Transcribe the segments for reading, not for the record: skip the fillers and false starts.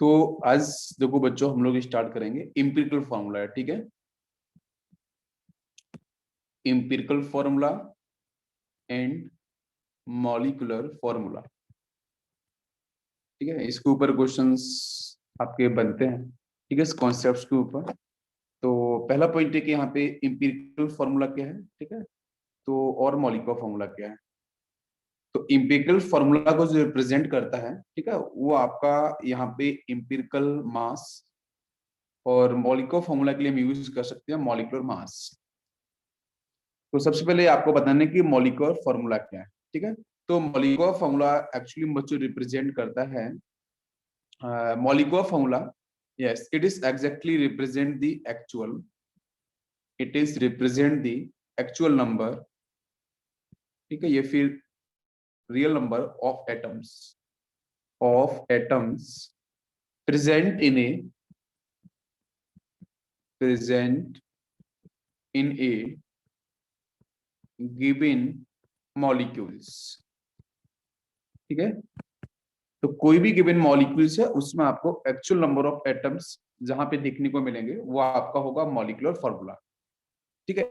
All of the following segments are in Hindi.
तो आज देखो बच्चों, हम लोग स्टार्ट करेंगे इम्पिरिकल फॉर्मूला है, ठीक है। Empirical formula and molecular formula, ठीक है। इसके ऊपर क्वेश्चंस आपके बनते हैं, ठीक है, इस कॉन्सेप्ट्स के ऊपर। तो पहला पॉइंट है कि यहाँ पे इम्पिरिकल फॉर्मूला क्या है, ठीक है, तो और मॉलिक्यूलर फॉर्मूला क्या है। तो इम्पिरिकल फॉर्मूला को जो रिप्रेजेंट करता है, ठीक है, वो आपका यहाँ पे इम्पिरिकल मास, और मॉलिक्यूलर फॉर्मूला के लिए हम यूज कर सकते हैं मॉलिक्यूलर मास। तो सबसे पहले आपको बताना है कि मॉलिक्यूलर फॉर्मूला क्या है, ठीक है। तो मॉलिक्यूलर फॉर्मूला एक्चुअली बच्चों रिप्रेजेंट करता है molecular formula, yes, it is exactly represent the actual, it is represent the actual number, ठीक है, ये फिर real number of atoms present in A given molecules, ठीक है। तो कोई भी गिवन मॉलिक्यूल्स है उसमें आपको एक्चुअल नंबर ऑफ एटम्स जहां पे देखने को मिलेंगे वो आपका होगा मॉलिक्यूलर फॉर्मूला, ठीक है।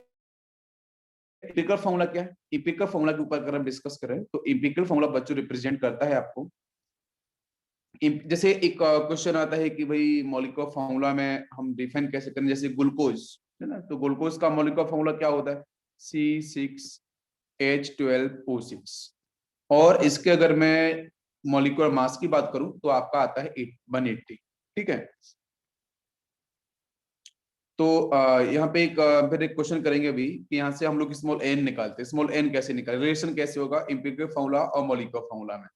इम्पिरिकल फॉर्मूला क्या है? इम्पिरिकल फॉर्मूला के ऊपर अगर हम डिस्कस करें तो इम्पिरिकल फॉर्मूला बच्चों रिप्रेजेंट करता है आपको, जैसे एक क्वेश्चन आता है कि भाई मॉलिक्यूलर फॉर्मूला में हम डिफाइन कैसे करें, जैसे ग्लूकोज है ना, तो ग्लूकोज का मॉलिक्यूलर फॉर्मूला क्या होता है? C6H12O6। और इसके अगर मैं मॉलिक्यूलर मास की बात करूं तो आपका आता है 180, ठीक है। तो यहाँ पे फिर एक क्वेश्चन करेंगे अभी कि यहाँ से हम लोग स्मॉल एन निकालते हैं। स्मॉल एन कैसे निकाले, रिलेशन कैसे होगा इम्पिरिकल फॉर्मूला और मॉलिक्यूलर फॉर्मूला में।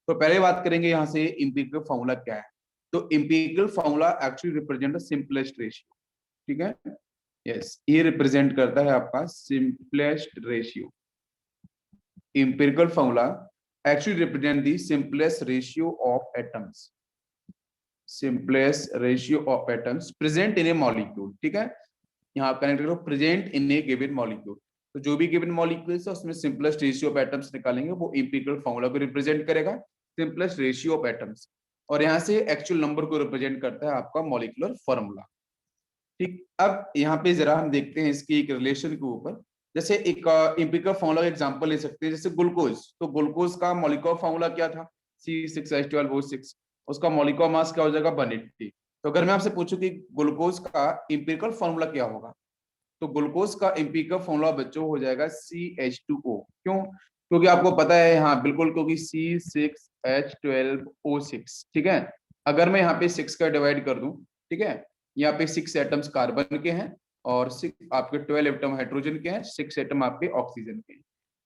तो पहले बात करेंगे यहाँ से इम्पिरिकल फॉर्मूला क्या है। तो empirical formula actually represent the simplest ratio, ठीक है, यस, ये रिप्रेजेंट करता है आपका simplest ratio. Empirical formula actually represent the simplest ratio of atoms, simplest ratio of atoms present in a molecule, ठीक है। यहाँ कनेक्ट करो present in A given molecule. तो जो भी गिवन मॉलिक्यूल्स है उसमें सिंपलेस्ट रेशियो ऑफ एटम्स निकालेंगे, वो इम्पिरिकल फॉर्मूला को रिप्रेजेंट करेगा, सिंपलेस्ट रेशियो ऑफ एटम्स। और यहाँ से एक्चुअल नंबर को रिप्रेजेंट करता है आपका मॉलिक्यूलर फॉर्मूला, ठीक। अब यहाँ पे जरा हम देखते हैं इसकी एक रिलेशन के ऊपर। जैसे एक इम्पिरिकल फॉर्मूला का एग्जांपल ले सकते हैं, जैसे ग्लूकोज। तो ग्लूकोज का मॉलिक्यूलर फॉर्मूला क्या था? C6H12O6। उसका मॉलिक्यूलर मास क्या हो जाएगा? 180। तो अगर मैं आपसे पूछूं कि ग्लूकोज का इम्पिरिकल फॉर्मूला क्या होगा, तो ग्लूकोज का इम्पिरिकल फॉर्मूला बच्चों हो जाएगा CH2O। क्यों? क्योंकि आपको पता है, हाँ बिल्कुल, क्योंकि C6H12O6, ठीक है। अगर मैं यहाँ पे 6 का डिवाइड कर दूं, ठीक है, यहाँ पे 6 एटम्स कार्बन के हैं और 6 आपके 12 एटम हाइड्रोजन के हैं, 6 एटम आपके ऑक्सीजन के हैं।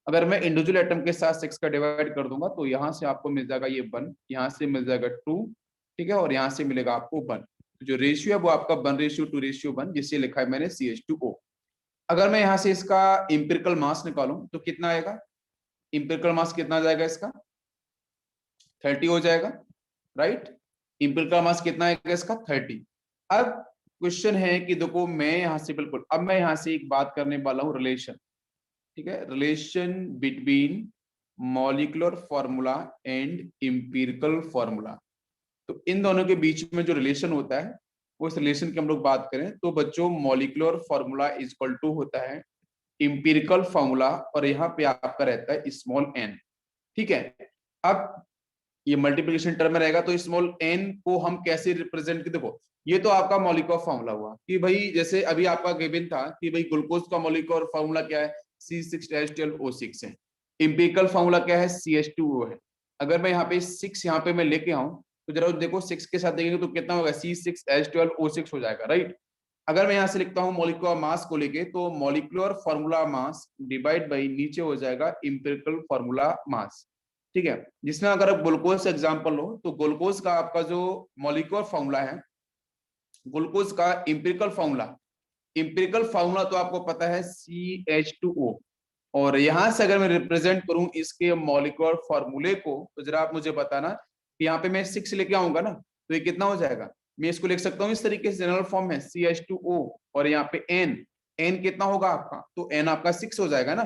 अगर मैं इंडिविजुअल एटम के साथ 6 का डिवाइड कर दूंगा तो यहाँ से आपको मिल जाएगा ये 1, यहाँ से मिल जाएगा 2, ठीक है, और यहाँ से मिलेगा आपको 1। जो रेशियो है वो आपका 1:2:1, जिससे लिखा है मैंने CH2O। अगर मैं यहाँ से इसका इंपिरिकल मास निकालूं तो कितना आएगा? इंपिरिकल मास कितना आ जाएगा इसका? 30 हो जाएगा, राइट। इंपिरिकल मास कितना आएगा इसका? 30। अब क्वेश्चन है कि देखो, मैं यहाँ से बिल्कुल, अब मैं यहाँ से एक बात करने वाला हूँ रिलेशन, ठीक है, relation between molecular formula and empirical formula. तो इन दोनों के बीच में जो रिलेशन होता है, वो इस रिलेशन की हम लोग बात करें तो बच्चों, molecular formula is equal to होता है इंपिरिकल फॉर्मूला, और यहाँ पे आपका रहता है स्मॉल एन, ठीक है। अब ये मल्टीप्लिकेशन टर्म में रहेगा तो स्मॉल एन को हम कैसे रिप्रेजेंट, देखो ये तो आपका मॉलिक्यूलर फॉर्मूला हुआ कि भाई, जैसे अभी आपका गिवन था कि भाई ग्लूकोज का मॉलिक्यूलर फॉर्मूला क्या है? C6H12O6 है। इंपिरिकल फॉर्मूला क्या है? CH2O है। अगर मैं यहाँ पे 6 यहाँ पे मैं लेके आऊं तो जरा देखो 6 के साथ देखेंगे तो कितना होगा? C6H12O6 हो जाएगा, राइट। अगर मैं यहाँ से लिखता हूँ मॉलिक्यूलर मास को लेके, तो molecular formula mass divide by नीचे हो जाएगा इंपिरिकल फॉर्मूला मास, ठीक है। जिसमें अगर आप ग्लूकोज से एग्जांपल लो तो ग्लूकोज का आपका जो मॉलिक्यूलर फॉर्मूला है, ग्लूकोज का इंपिरिकल फॉर्मूला तो आपको पता है CH2O। और यहां से अगर मैं रिप्रेजेंट करूं इसके मॉलिक्यूलर फॉर्मूले को, तो जरा आप मुझे बताना कि यहाँ पे मैं 6 लेके आऊंगा ना, तो ये कितना हो जाएगा? मैं इसको लिख सकता हूँ इस तरीके से, जनरल फॉर्म है CH2O, और यहाँ पे N कितना होगा आपका? तो N आपका 6 हो जाएगा ना।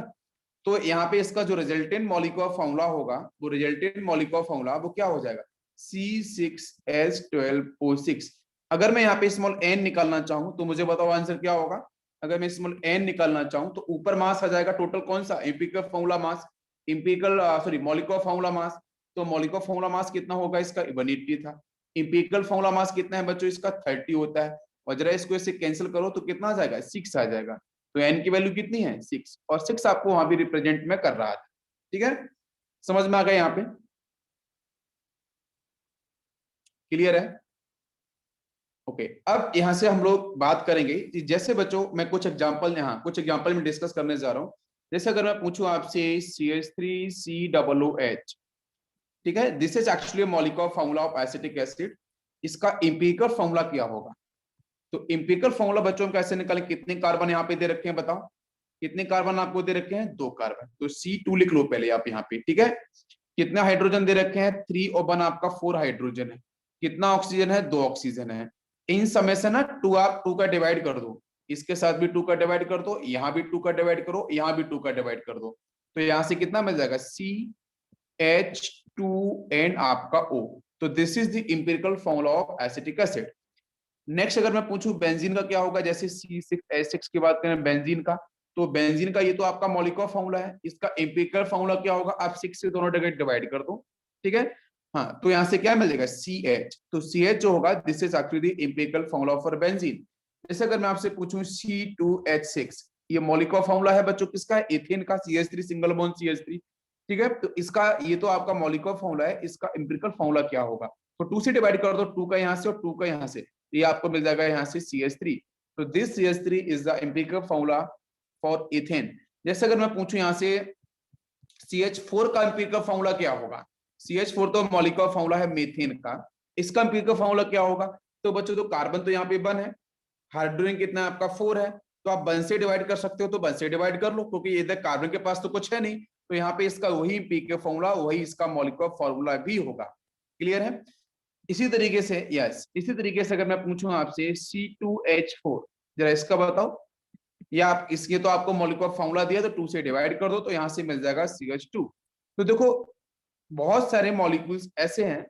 तो यहाँ पे इसका जो रिजल्टेंट मॉलिक्यूलर फॉर्मूला होगा, वो रिजल्टेंट मॉलिक्यूलर फॉर्मूला वो क्या हो जाएगा? C6H12O6। अगर मैं यहाँ पे स्मॉल n निकालना चाहूं तो मुझे बताओ आंसर क्या होगा। अगर मैं स्मॉल n निकालना चाहूं तो ऊपर मास आ जाएगा टोटल कौन सा, एम्पिरिकल फॉर्मूला मास, एम्पिरिकल सॉरी मॉलिक्यूलर फॉर्मूला मास। तो मॉलिक्यूलर फॉर्मूला मास कितना होगा इसका, 180 था। एम्पिरिकल फॉर्मूला मास कितना है बच्चों इसका, 30 होता है। और जरा इसको इससे कैंसिल करो तो कितना आ जाएगा, 6 आ जाएगा। तो n की वैल्यू कितनी है, 6, और 6 आपको वहां भी रिप्रेजेंट में कर रहा था। ठीक है, समझ में आ गया यहाँ पे, क्लियर है। ओके अब यहाँ से हम लोग बात करेंगे कि जैसे बच्चों मैं कुछ एग्जांपल में डिस्कस करने जा रहा हूँ। जैसे अगर मैं पूछूं आपसे CH3COOH, ठीक है, this is actually molecular formula of acetic acid. इसका एम्पिरिकल फॉर्मूला क्या होगा। तो एम्पिरिकल फॉर्मूला बच्चों हम कैसे निकालें, कितने कार्बन यहाँ पे दे रखे हैं बताओ, कितने कार्बन आपको दे रखे हैं, 2 कार्बन। तो C2 लिख लो पहले आप यहाँ पे, ठीक है। कितने हाइड्रोजन दे रखे हैं, 3 और 1 आपका 4 हाइड्रोजन है। कितना ऑक्सीजन है, 2 ऑक्सीजन है। इन समय से ना 2 आप 2 का डिवाइड कर दो, इसके साथ भी 2 का डिवाइड कर दो, यहाँ भी 2 का डिवाइड करो, यहाँ भी 2 का डिवाइड कर दो। तो यहाँ से कितना मिल जाएगा, CH2N आपका O। तो this is the empirical formula of acetic acid. Next अगर मैं पूछूं बेंजीन का क्या होगा, जैसे C6H6 की बात करें बेंजीन का, तो बेंजीन का ये तो आपका मॉलिक्यूलर फॉर्मूला है, इसका एम्पिरिकल फॉर्मूला क्या होगा, आप 6 से दोनों जगह डिवाइड कर दो, ठीक है। हाँ तो यहाँ से क्या मिलेगा, CH। तो CH जो होगा this is actually empirical formula for benzene. जैसे अगर मैं आपसे पूछूं C2H6, ये मॉलिक्यूलर फॉर्मूला है बच्चों किसका, एथेन का, CH3 सिंगल बॉन्ड CH3, ठीक है। तो इसका ये तो आपका मॉलिक्यूलर फॉर्मूला है, इसका एम्पिरिकल फॉर्मूला क्या होगा। तो 2 से डिवाइड कर दो, 2 का यहाँ से और 2 का यहाँ से, ये आपको मिल जाएगा यहाँ से CH3। तो this CH3 is the empirical formula for ethane. जैसे अगर मैं पूछूं यहाँ से CH4 का एम्पिरिकल फॉर्मूला क्या होगा, CH4 तो मॉलिक्यूलर फॉर्मूला है मीथेन का, इसका एम्पिरिकल फॉर्मूला क्या होगा। तो बच्चों तो कार्बन तो यहाँ पे 1 है, हाइड्रोजन कितना है आपका 4 है, तो आप 1 से डिवाइड कर सकते हो, तो 1 से डिवाइड कर लो, क्योंकि इधर कार्बन के पास तो कुछ है नहीं। तो यहाँ पे इसका वही एम्पिरिकल फॉर्मूला, वही इसका मॉलिक्यूलर फॉर्मूला भी होगा। क्लियर है। इसी तरीके से इसी तरीके से अगर मैं पूछूं आपसे C2H4, जरा इसका बताओ, या आप इसके तो आपको मॉलिक्यूलर फॉर्मूला दिया तो 2 से डिवाइड कर दो, तो यहां से मिल जाएगा CH2। तो देखो बहुत सारे मॉलिक्यूल्स ऐसे हैं,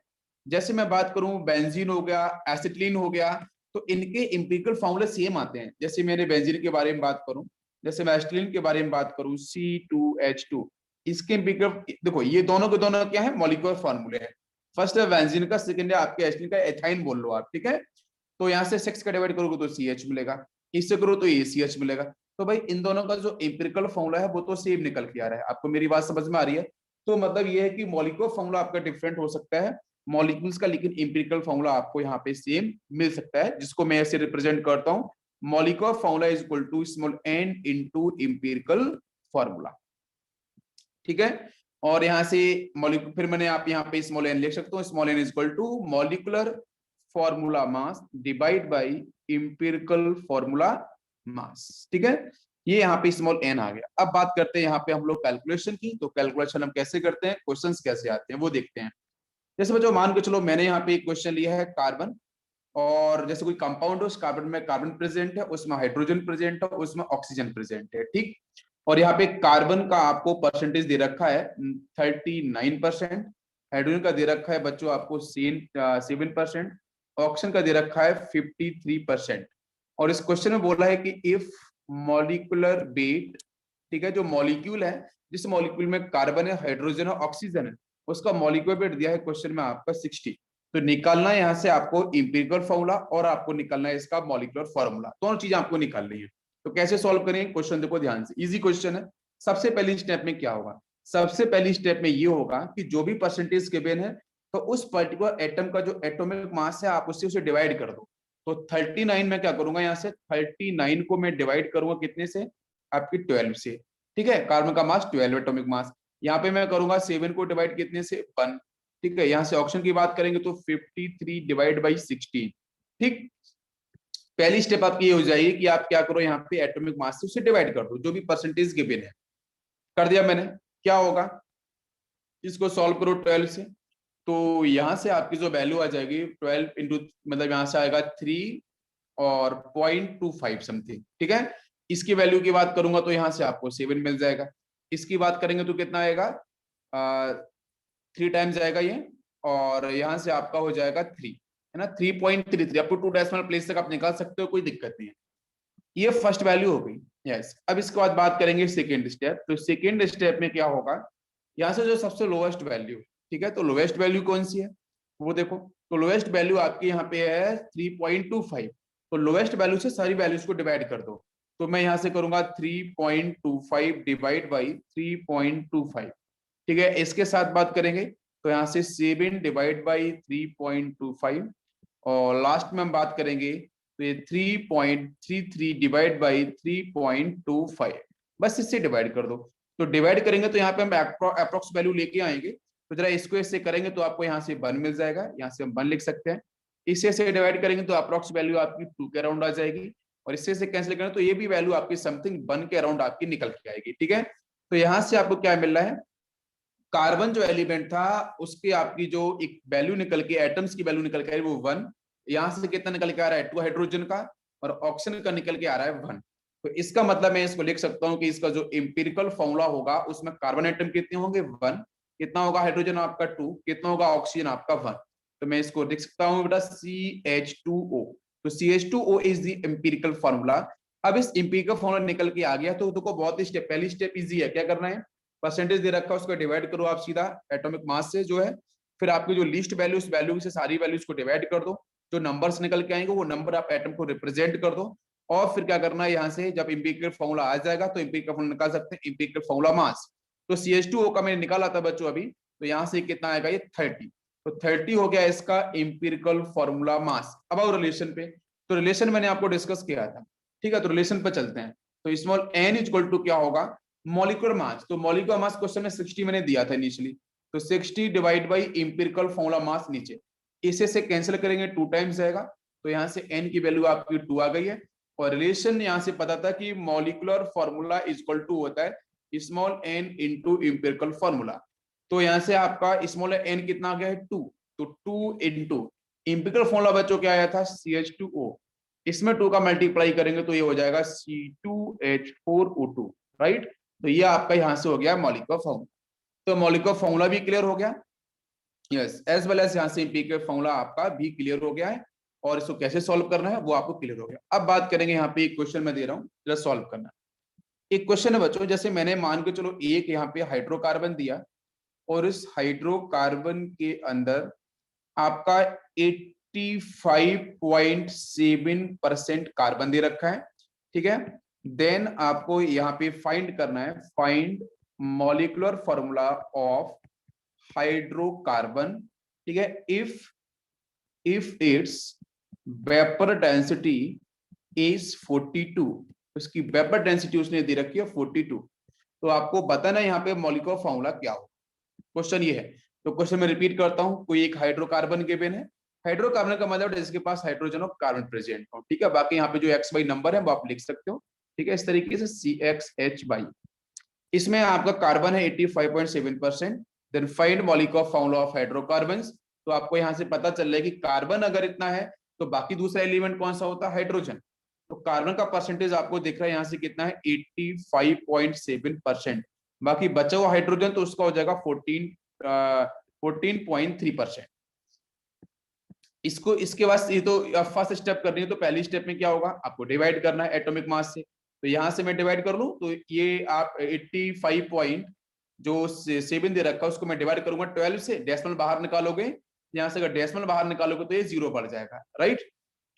जैसे मैं बात करूं बेंजीन हो गया, एसिटिलीन हो गया, तो इनके एम्पिरिकल फॉर्मूले सेम आते हैं। जैसे मैंने बेंजीन के बारे में बात करूं, जैसे मैं एसिटिलीन के बारे में बात करूं C2H2, इसके एम्पिरिकल देखो ये दोनों के दोनों क्या है, मॉलिक्यूलर फॉर्मूले हैं। फर्स्ट है बेंजीन का, सेकंड है आपके एसिटिलीन का, एथाइन बोल लो आप, ठीक है। तो यहाँ से 6 का डिवाइड करोगे तो CH मिलेगा, इससे करो तो ACH मिलेगा। तो भाई इन दोनों का जो एम्पिरिकल फॉर्मूला है वो तो सेम निकल के आ रहा है। आपको मेरी बात समझ में आ रही है। तो मतलब ये है कि मॉलिक्यूलर फॉर्मूला आपका डिफरेंट हो सकता है मॉलिक्यूल्स का, लेकिन एम्पिरिकल फॉर्मूला आपको यहाँ पे सेम मिल सकता है, जिसको मैं ऐसे रिप्रेजेंट करता हूँ, molecular formula is equal to small n into empirical formula, ठीक है। और यहाँ से मॉलिक्यूल फिर मैंने आप यहाँ पे स्मॉल n लिख सकता हूँ, small n is equal to molecular formula mass divide by empirical formula mass, ठीक है। ये यहाँ पे स्मॉल n आ गया। अब बात करते हैं यहाँ पे हम लोग कैलकुलेशन की। तो कैलकुलेशन हम कैसे करते हैं, क्वेश्चंस कैसे आते हैं वो देखते हैं। जैसे बच्चों मान के चलो मैंने यहाँ पे एक क्वेश्चन लिया है कार्बन, और जैसे कोई कंपाउंड है उस कार्बन में कार्बन प्रेजेंट है, उसमें हाइड्रोजन प्रेजेंट है, उसमें ऑक्सीजन प्रेजेंट है, ठीक। और यहाँ पे कार्बन का आपको परसेंटेज दे रखा है 39%, हाइड्रोजन का दे रखा है बच्चों आपको 7%, ऑक्सीजन का दे रखा है 53%। और इस क्वेश्चन में बोला है कि इफ मॉलिक्यूलर वेट, ठीक है, जो मॉलिक्यूल है, जिस मॉलिक्यूल में कार्बन है, हाइड्रोजन है, ऑक्सीजन है, उसका मॉलिक्यूलर वेट दिया है क्वेश्चन में आपका 60। तो निकालना है यहाँ से आपको एम्पिरिकल फॉर्मूला और आपको निकालना है इसका मॉलिक्यूलर फॉर्मूला, दोनों चीजें आपको निकालनी है। तो कैसे सॉल्व करेंगे क्वेश्चन, देखो ध्यान से, इजी क्वेश्चन है। सबसे पहली स्टेप में क्या होगा, सबसे पहली स्टेप में ये होगा कि जो भी परसेंटेज गिवन है, तो उस पर्टिकुलर एटम का जो एटॉमिक मास है आप उससे उसे डिवाइड कर दो। तो 39 में क्या करूंगा, यहाँ से 39 को मैं डिवाइड करूंगा कितने से, आपकी 12 से, ठीक है। कार्बन का मास 12 एटॉमिक मास। यहाँ पे मैं करूंगा 7 को डिवाइड कितने से, 1, ठीक है। यहाँ से ऑप्शन की बात करेंगे तो 53 डिवाइड बाई 16, ठीक। पहली स्टेप आपकी ये हो जाएगी कि आप क्या करो, यहाँ पे एटॉमिक मास से उसे डिवाइड कर दो, जो भी परसेंटेज गिवन है। कर दिया मैंने, क्या होगा, इसको सॉल्व करो 12 से, तो यहाँ से आपकी जो वैल्यू आ जाएगी 12 इंटू, मतलब यहाँ से आएगा 3 और 0.25 समथिंग, ठीक है। इसकी वैल्यू की बात करूंगा तो यहाँ से आपको 7 मिल जाएगा। इसकी बात करेंगे तो कितना आएगा, 3 टाइम्स आएगा ये, और यहाँ से आपका हो जाएगा 3, है ना, 3.33 अप टू 2 डेसिमल प्लेस तक आप निकाल सकते हो, कोई दिक्कत नहीं है। ये फर्स्ट वैल्यू हो गई। यस, अब इसके बाद बात करेंगे सेकेंड स्टेप। तो सेकेंड स्टेप में क्या होगा, यहाँ से जो सबसे लोएस्ट वैल्यू, ठीक है, तो लोएस्ट वैल्यू कौन सी है वो देखो। तो लोएस्ट वैल्यू आपकी यहाँ पे है 3.25। तो लोएस्ट वैल्यू से सारी वैल्यूज को डिवाइड कर दो। तो मैं यहाँ से करूंगा 3.25 डिवाइड बाई 3.25, ठीक है। इसके साथ बात करेंगे तो यहाँ से 7 डिवाइड बाई 3.25, और लास्ट में हम बात करेंगे तो ये 3.33 डिवाइड बाई 3.25, बस इससे डिवाइड कर दो। तो डिवाइड करेंगे तो यहाँ पे हम अप्रोक्स वैल्यू लेके आएंगे। तो जरा इसको इससे करेंगे तो आपको यहाँ से 1 मिल जाएगा, यहाँ से हम 1 लिख सकते हैं। इससे से डिवाइड करेंगे तो अप्रोक्स वैल्यू आपकी 2 के अराउंड आ जाएगी, और इससे से कैंसिल करेंगे तो ये भी वैल्यू आपकी समथिंग 1 के अराउंड आपकी निकल के आएगी, ठीक है। तो यहाँ से आपको क्या मिल रहा है, कार्बन जो एलिमेंट था उसकी आपकी जो एक वैल्यू निकल के, एटम्स की वैल्यू निकल के आ रही है वो 1। यहाँ से कितना निकल के आ रहा है 2 हाइड्रोजन का, और ऑक्सीजन का निकल के आ रहा है 1। तो इसका मतलब मैं इसको लिख सकता हूँ कि इसका जो एम्पिरिकल फॉर्मूला होगा उसमें कार्बन एटम कितने होंगे 1, कितना होगा हाइड्रोजन आपका 2, कितना होगा ऑक्सीजन आपका 1। तो मैं इसको लिख सकता हूँ बेटा CH2O। तो CH2O is the empirical formula. अब इस एम्पिरिकल फॉर्मूला निकल के आ गया तो देखो बहुत ही स्टेप, पहली स्टेप इजी है, क्या करना है, परसेंटेज दे रखा है उसको डिवाइड करो आप सीधा एटॉमिक मास से जो है, फिर आपकी जो लिस्ट वैल्यू, उस वैल्यू से सारी वैल्यूज को डिवाइड कर दो, जो नंबर्स निकल के आएंगे वो नंबर आप एटम को रिप्रेजेंट कर दो, और फिर क्या करना है, यहाँ से जब एम्पिरिकल फॉर्मूला आ जाएगा तो एम्पिरिकल फॉर्मूला निकाल सकते हैं, एम्पिरिकल फॉर्मूला मास। तो CH2O का मैंने निकाला था बच्चों अभी, तो यहाँ से कितना आएगा ये 30। तो 30 हो गया इसका एम्पिरिकल फॉर्मूला मास। अब आओ रिलेशन पे। तो रिलेशन मैंने आपको डिस्कस किया था, ठीक है, तो रिलेशन पे चलते हैं। तो स्मॉल n इक्वल टू क्या होगा, मॉलिक्यूलर मास। तो मॉलिक्यूलर मास क्वेश्चन में 60 मैंने दिया था इनिशियली, तो 60 डिवाइड बाई एम्पिरिकल फॉर्मूला मास नीचे, इसे से कैंसिल करेंगे 2 टाइम्स जाएगा, तो यहाँ से n की वैल्यू आपकी 2 आ गई है। और रिलेशन यहाँ से पता था कि मॉलिक्यूलर फॉर्मूला इक्वल टू होता है small n into empirical formula. तो यहाँ से आपका स्मॉल n कितना आ गया है 2, तो 2 इंटू एम्पिरिकल फॉर्मूला बच्चों क्या आया था CH2O, इसमें 2 का मल्टीप्लाई करेंगे तो ये हो जाएगा C2H4O2, राइट। तो ये आपका यहाँ से हो गया मॉलिक्यूलर फॉर्मूला। तो मॉलिक्यूलर फॉर्मूला भी क्लियर हो गया, यस, एज वेल एज यहाँ से एम्पिरिकल फॉर्मूला आपका भी क्लियर हो गया है, और इसको कैसे सॉल्व करना है वो आपको क्लियर हो गया। अब बात करेंगे यहाँ पे एक क्वेश्चन मैं दे रहा हूँ, जरा सॉल्व करना। एक क्वेश्चन है बच्चों, जैसे मैंने मान के चलो एक यहाँ पे हाइड्रोकार्बन दिया, और इस हाइड्रोकार्बन के अंदर आपका 85.7% कार्बन दे रखा है, ठीक है। देन आपको यहाँ पे फाइंड करना है, find molecular formula of hydrocarbon, ठीक है, if it's vapour density is 42, उसकी वेपर डेंसिटी उसने दे रखी है 42। तो आपको बताना है यहाँ पे मॉलिक्यूलर फॉर्मूला क्या हो, क्वेश्चन ये है। तो क्वेश्चन में रिपीट करता हूँ, कोई एक हाइड्रोकार्बन गिवन है, हाइड्रोकार्बन का मतलब जिसके पास हाइड्रोजन और कार्बन प्रेजेंट हो, ठीक है। बाकी यहाँ पे जो XY नंबर है वो आप लिख सकते हो, ठीक है, इस तरीके से CXH, इसमें आपका कार्बन है 85.7%। Then find molecular formula of hydrocarbons. तो आपको यहाँ से पता चल रहा है कि कार्बन अगर इतना है तो बाकी दूसरा एलिमेंट कौन सा होता है, हाइड्रोजन। तो कार्बन का परसेंटेज आपको दिख रहा है यहाँ से कितना है 85.7%। बाकी बचा हुआ हाइड्रोजन तो उसका हो जाएगा 14.3%। इसको इसके बाद ये तो फर्स्ट स्टेप करनी है, तो पहली स्टेप में क्या होगा, आपको डिवाइड करना है एटॉमिक मास से। तो यहाँ से मैं डिवाइड कर लूं तो ये आप 85.7 दे रखा है, उसको मैं डिवाइड करूंगा 12 से, डेसिमल बाहर निकालोगे, यहाँ से अगर डेसिमल बाहर निकालोगे तो ये 0 बढ़ जाएगा, राइट।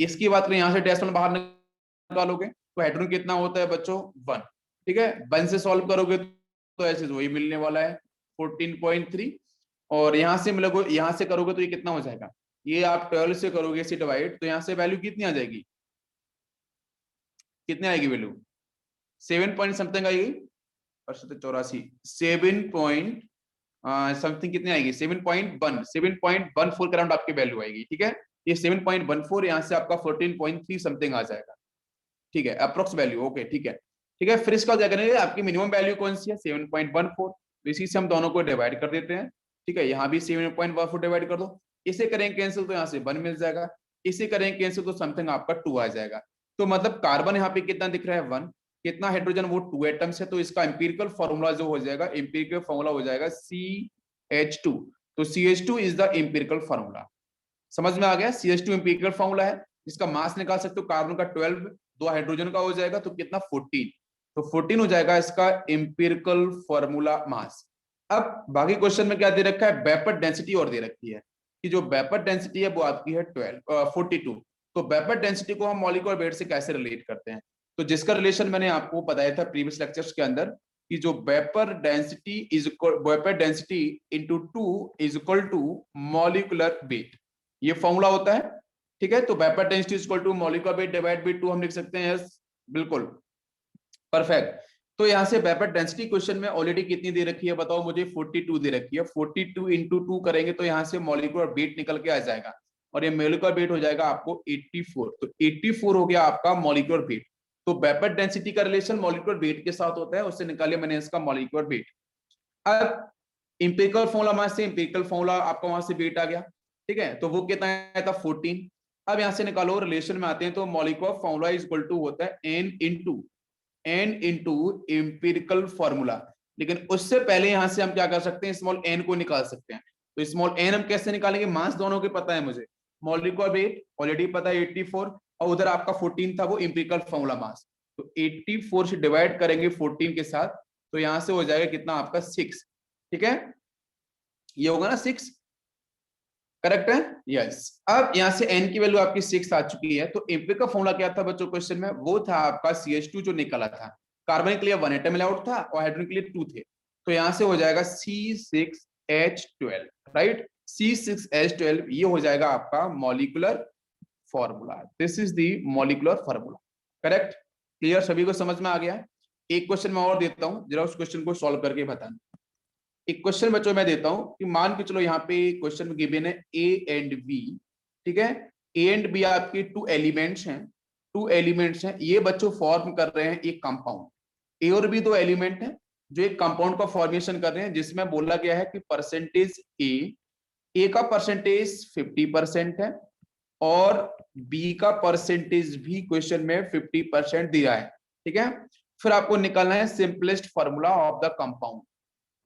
इसकी बात करें, यहाँ से डेसिमल बाहर निकालोगे तो हाइड्रोजन कितना होता है बच्चों 1, ठीक है। 1 से सॉल्व करोगे तो ऐसे वही मिलने वाला है 14.3, और यहाँ से मिलोगे, यहाँ से करोगे तो ये कितना हो जाएगा, ये आप 12 से करोगे इसे डिवाइड, तो यहाँ से वैल्यू कितनी आ जाएगी, कितनी आएगी वैल्यू 7 पॉइंट समथिंग आएगी, 84 7 पॉइंट समथिंग कितनी आएगी 7.14 के अराउंड आपकी वैल्यू आएगी, ठीक है। ये 7.14, यहाँ से आपका 14.3 समथिंग आ जाएगा, ठीक है, अप्रोक्स वैल्यू, ओके, ठीक है, ठीक है। फिर इसका क्या करेंगे, आपकी मिनिमम वैल्यू कौन सी है 7.14, तो इसी से हम दोनों को डिवाइड कर देते हैं, ठीक है। यहाँ भी 7.14 डिवाइड कर दो, इसे करेंगे कैंसिल तो यहाँ से 1 मिल जाएगा, इसे करेंगे कैंसिल तो समथिंग आपका 2 आ जाएगा। तो मतलब कार्बन यहाँ पे कितना दिख रहा है 1, कितना हाइड्रोजन वो 2 एटम्स है, तो इसका एम्पिरिकल फॉर्मूला जो हो जाएगा, एम्पिरिकल फॉर्मूला हो जाएगा CH2। तो CH2 is the empirical formula. समझ में आ गया? CH2 एम्पिरिकल फॉर्मूला है, जिसका मास निकाल सकते हो, कार्बन का 12, 2 हाइड्रोजन का हो जाएगा तो कितना 14, तो 14 हो जाएगा इसका एम्पिरिकल फॉर्मूला मास। अब बाकी क्वेश्चन में क्या दे रखा है, वेपर डेंसिटी और दे रखी है कि जो वेपर डेंसिटी है वो आपकी है 42। तो वेपर डेंसिटी को हम मॉलिक्यूलर वेट से कैसे रिलेट करते हैं, तो जिसका रिलेशन मैंने आपको बताया था प्रीवियस लेक्चर्स के अंदर कि जो vapour density into 2 is equal to molecular weight, ये फॉर्मूला होता है। ठीक है, तो vapour density is equal to molecular weight divide by 2 हम लिख सकते हैं। यस, बिल्कुल परफेक्ट। तो यहाँ से वेपर डेंसिटी क्वेश्चन में ऑलरेडी कितनी दे रखी है बताओ मुझे, 42 दे रखी है। 42 इंटू 2 करेंगे तो यहाँ से मॉलिक्यूलर वेट निकल के आ जाएगा, और ये मॉलिक्यूलर वेट हो जाएगा आपको 84। तो 84 हो गया आपका मॉलिक्यूलर वेट। तो वेपर डेंसिटी का रिलेशन मॉलिक्यूलर वेट के साथ होता है, उससे निकाले मैंने इसका मॉलिक्यूलर वेट। अब इंपिरिकल फॉर्मूला मास से इंपिरिकल फॉर्मूला आपका वहां से वेट आ गया। ठीक है, तो वो कितना आया था 14। अब यहां से निकालो, रिलेशन में आते हैं तो molecular formula is equal to होता है n इंटू एम्पिरिकल फॉर्मूला। लेकिन उससे पहले यहां से हम क्या कर सकते हैं, स्मॉल n को निकाल सकते हैं। तो स्मॉल n हम कैसे निकालेंगे, मास दोनों के पता है मुझे, मॉलिक्यूलर वेट ऑलरेडी पता है 84, और उधर आपका 14 था वो एम्पिरिकल फॉर्मूला मास। तो 84 से डिवाइड करेंगे 14 के साथ, तो यहां से हो जाएगा कितना आपका 6। ठीक है, ये होगा ना 6, करेक्ट है? यस। अब यहां से n की वैल्यू आपकी 6 आ चुकी है। तो एम्पिरिकल का फॉर्मूला क्या था बच्चों क्वेश्चन में, वो था आपका CH2 जो निकला था, कार्बन के लिए 1 एटम अलाउड था और हाइड्रोजन के लिए 2 थे। तो यहां से हो जाएगा C6H12, राइट, C6H12 ये हो जाएगा आपका molecular formula. This is the molecular formula, correct? Clear, सभी को समझ में आ गया है? एक क्वेश्चन मैं और देता हूं, जरा उस क्वेश्चन को सॉल्व करके बताना। एक क्वेश्चन बच्चों मैं देता हूं कि मान के चलो यहाँ पे क्वेश्चन में गिवन है ए एंड बी। ठीक है, ए एंड बी आपके 2 एलिमेंट्स हैं, 2 एलिमेंट्स हैं, ये बच्चों फॉर्म कर रहे हैं एक कंपाउंड। ए और बी 2 एलिमेंट हैं जो एक कंपाउंड का फॉर्मेशन कर रहे हैं, जिसमें बोला गया है कि परसेंटेज ए का परसेंटेज 50% है और बी का परसेंटेज भी क्वेश्चन में 50% दिया है। ठीक है, फिर आपको निकालना है simplest formula of the compound.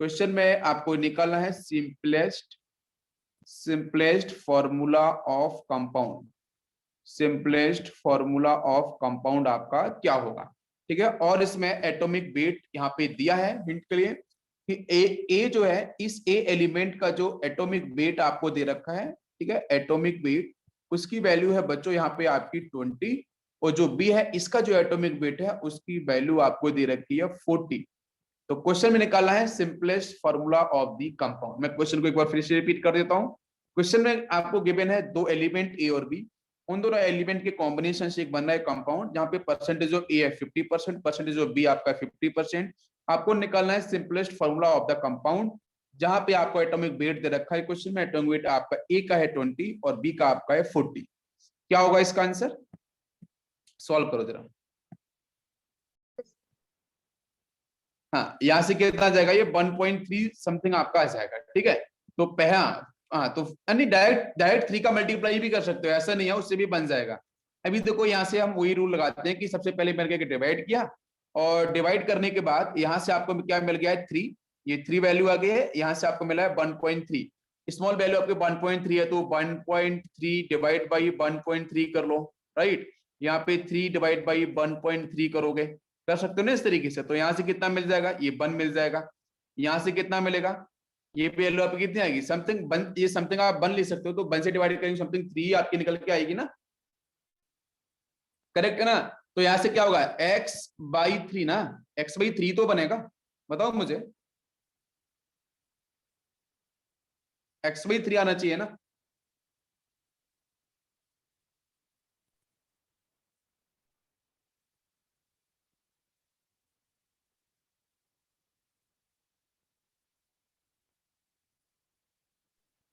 Question में आपको निकालना है simplest formula of compound. Simplest formula of compound आपका क्या होगा? ठीक है, और इसमें एटॉमिक वेट यहाँ पे दिया है हिंट के लिए कि ए जो है, इस ए एलिमेंट का जो एटॉमिक वेट आपको दे रखा है, ठीक है, एटॉमिक वेट, उसकी वैल्यू है बच्चों यहाँ पे आपकी 20, और जो बी है इसका जो एटॉमिक वेट है उसकी वैल्यू आपको दे रखी है 40। तो क्वेश्चन में निकालना है simplest formula of the compound. मैं क्वेश्चन को एक बार फिर से रिपीट कर देता हूं। क्वेश्चन में आपको गिवन है 2 एलिमेंट ए और बी, उन दोनों एलिमेंट के कॉम्बिनेशन से एक बन रहा है कंपाउंड, जहां पे परसेंटेज ऑफ ए है 50%, परसेंटेज ऑफ बी आपका 50%। आपको निकालना है simplest formula of the compound, जहां पे आपको एटॉमिक वेट दे रखा है क्वेश्चन में, एटॉमिक वेट आपका ए का है 20 और बी का आपका है 40। क्या होगा इसका आंसर, सॉल्व करो जरा। हाँ, यहाँ से कितना जाएगा, ये 1.3 समथिंग आपका आ जाएगा। ठीक है, तो पहला, हाँ, तो यानी डायरेक्ट 3 का मल्टीप्लाई भी कर सकते हो, ऐसा नहीं है, उससे भी बन जाएगा। अभी देखो यहाँ से हम वही रूल लगाते हैं कि सबसे पहले मैंने डिवाइड किया, और डिवाइड करने के बाद यहाँ से आपको क्या मिल गया है 3, ये 3 वैल्यू आ गई है, यहाँ से आपको मिला है 1.3। स्मॉल वैल्यू आपके 1.3 है, तो 1.3 डिवाइड बाई 1.3 कर लो, राइट। यहाँ पे 3 डिवाइड बाई 1.3 करोगे, कर सकते हो ना इस तरीके से। तो यहाँ से कितना मिल जाएगा, ये 1 मिल जाएगा। यहाँ से कितना मिलेगा, ये वैल्यू आपकी कितनी आएगी, समथिंग 1, ये समथिंग आप 1 ले सकते हो, तो 1 से डिवाइड करेंगे समथिंग 3 आपकी निकल के आएगी ना, करेक्ट है ना। तो यहाँ से क्या होगा, x/3 ना, x/3 तो बनेगा, बताओ मुझे, x/3 आना चाहिए ना।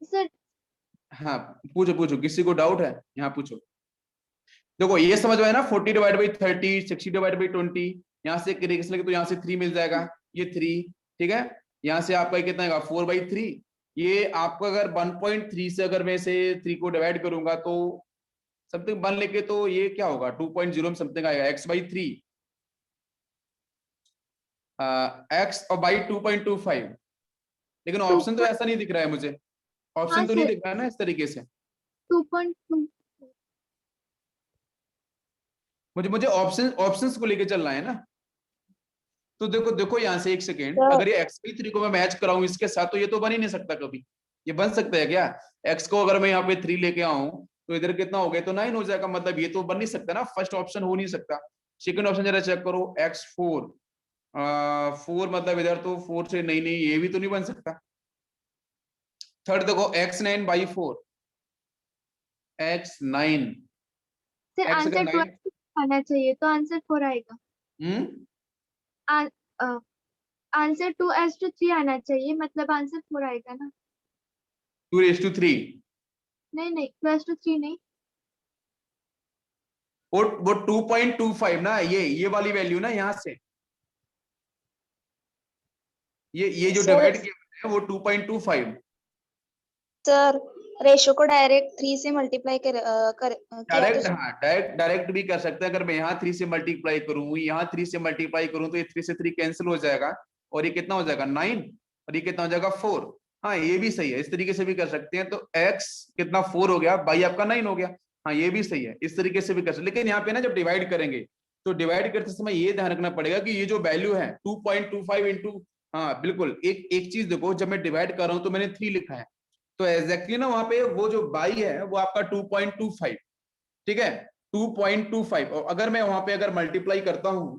सर हाँ, पूछो पूछो, किसी को डाउट है यहाँ पूछो। देखो ये समझ में है ना, 40 डिवाइड बाई 30, 60 डिवाइड बाई 20, यहाँ से लगे तो यहाँ से 3 मिल जाएगा, ये 3। ठीक है, यहाँ से आपका कितना आएगा 4/3। ये आपको अगर 1.3 से अगर मैं से 3 को डिवाइड करूंगा तो समथिंग 1 लेके, तो ये क्या होगा 2.0 में समथिंग आएगा, x/3, x और बाई 2.25। लेकिन ऑप्शन तो ऐसा नहीं दिख रहा है मुझे। ऑप्शन तो नहीं लिखा है ना इस तरीके से? 2.2 मुझे ऑप्शंस को लेके चलना है ना। तो देखो देखो यहाँ से एक सेकेंड, अगर ये x3 को मैं मैच कराऊं इसके साथ, तो ये तो बन ही नहीं सकता कभी। ये बन सकता है क्या? x को अगर मैं यहाँ पे 3 लेके आऊं तो इधर कितना हो गया, तो 9 हो जाएगा, मतलब ये तो बन नहीं सकता ना, फर्स्ट ऑप्शन हो नहीं सकता। सेकंड ऑप्शन जरा चेक करो, x4, 4 मतलब इधर तो 4 से नहीं, ये भी तो नहीं बन सकता। थर्ड देखो x9/4, x9, sir x answer अगर 2 9, आना चाहिए, तो आंसर 4 आएगा। आंसर 2:3 आना चाहिए, मतलब आंसर 4 आएगा ना। 2:3, नहीं 2:3 नहीं। वो 2.25 ना, ये वाली वैल्यू ना, यहाँ से ये जो सर डिवाइड किया है वो 2.25। सर रेशो को डायरेक्ट 3 से मल्टीप्लाई किया डायरेक्ट, तो हाँ डायरेक्ट भी कर सकते हैं। अगर मैं यहाँ 3 से मल्टीप्लाई करूँ, यहाँ 3 से मल्टीप्लाई करूँ, तो ये 3 से 3 कैंसिल हो जाएगा, और ये कितना हो जाएगा 9, और ये कितना हो जाएगा 4। हाँ ये भी सही है, इस तरीके से भी कर सकते हैं। तो x कितना 4 हो गया, बाई आपका 9 हो गया। हाँ ये भी सही है, इस तरीके से भी कर सकते। लेकिन यहाँ पे ना जब डिवाइड करेंगे, तो डिवाइड करते समय ये ध्यान रखना पड़ेगा कि ये जो वैल्यू है 2.25 इंटू, हाँ बिल्कुल, एक चीज देखो, जब मैं डिवाइड कर रहा हूँ तो मैंने 3 लिखा है, तो एग्जैक्टली ना वहां पे वो जो बाई है वो आपका 2.25, ठीक है 2.25। और अगर मैं वहां पे अगर मल्टीप्लाई करता हूँ,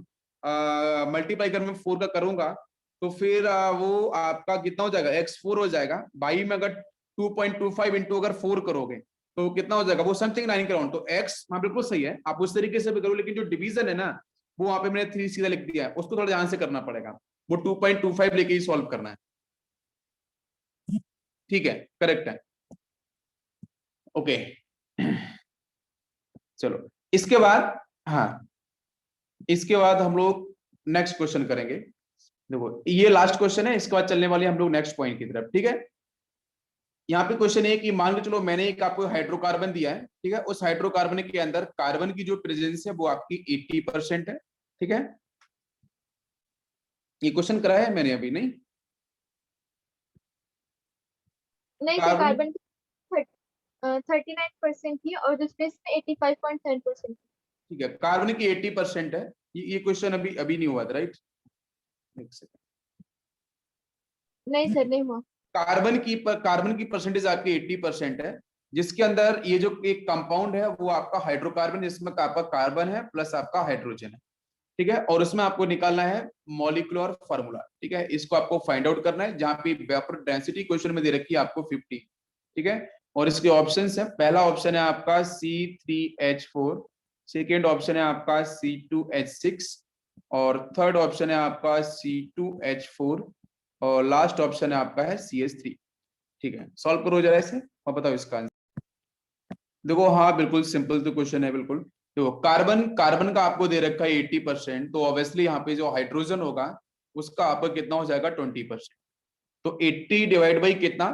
मल्टीप्लाई कर मैं 4 का करूंगा, तो फिर वो आपका कितना हो जाएगा, x4 हो जाएगा। बाई में अगर 2.25 इंटू अगर 4 करोगे तो कितना हो जाएगा, वो समथिंग 9 के राउंड। तो x, हाँ बिल्कुल सही है, आप उस तरीके से भी करो, लेकिन जो डिवीजन है ना, वो वहां पे मैंने 3 सीधा लिख दिया है, उसको थोड़ा ध्यान से करना पड़ेगा, वो 2.25 लेके ही सॉल्व करना है। ठीक है, करेक्ट है, ओके। चलो इसके बाद, हाँ इसके बाद हम लोग नेक्स्ट क्वेश्चन करेंगे। देखो ये लास्ट क्वेश्चन है, इसके बाद चलने वाले हम लोग नेक्स्ट पॉइंट की तरफ, ठीक है। यहाँ पे क्वेश्चन है कि मान के चलो मैंने एक आपको हाइड्रोकार्बन दिया है, ठीक है, उस हाइड्रोकार्बन के अंदर कार्बन की जो प्रेजेंस है वो आपकी 80% है, ठीक है। ये क्वेश्चन कराया है मैंने अभी? नहीं सर कार्बन, कार्बन 39% थी और दूसरे इसमें 85.7%। ठीक है, कार्बन की 80% है। ये क्वेश्चन अभी अभी नहीं हुआ था, राइट? एक सेकंड, नहीं सर, नहीं हुआ। कार्बन की परसेंटेज आपकी 80% है, जिसके अंदर ये जो एक कंपाउंड है वो आपका हाइड्रोकार्बन, जिसमें आपका कार्बन है प्लस आपका हाइड्रोजन है, ठीक है। और उसमें आपको निकालना है मॉलिक्यूलर फार्मूला, ठीक है, इसको आपको फाइंड आउट करना है, जहां पे वेपर डेंसिटी क्वेश्चन में दे रखी है आपको 50, ठीक है। और इसके ऑप्शंस है, पहला ऑप्शन है आपका C3H4, सेकेंड ऑप्शन है आपका C2H6, और थर्ड ऑप्शन है आपका C2H4, और लास्ट ऑप्शन है आपका है CH3, ठीक है। सॉल्व करो जरा इसे और बताओ इसका आंसर। देखो हाँ बिल्कुल सिंपल तो क्वेश्चन है बिल्कुल। देखो कार्बन कार्बन का आपको दे रखा है 80%, तो ऑब्वियसली यहाँ पे जो हाइड्रोजन होगा उसका आपका कितना हो जाएगा 20%। तो 80 डिवाइड बाई कितना,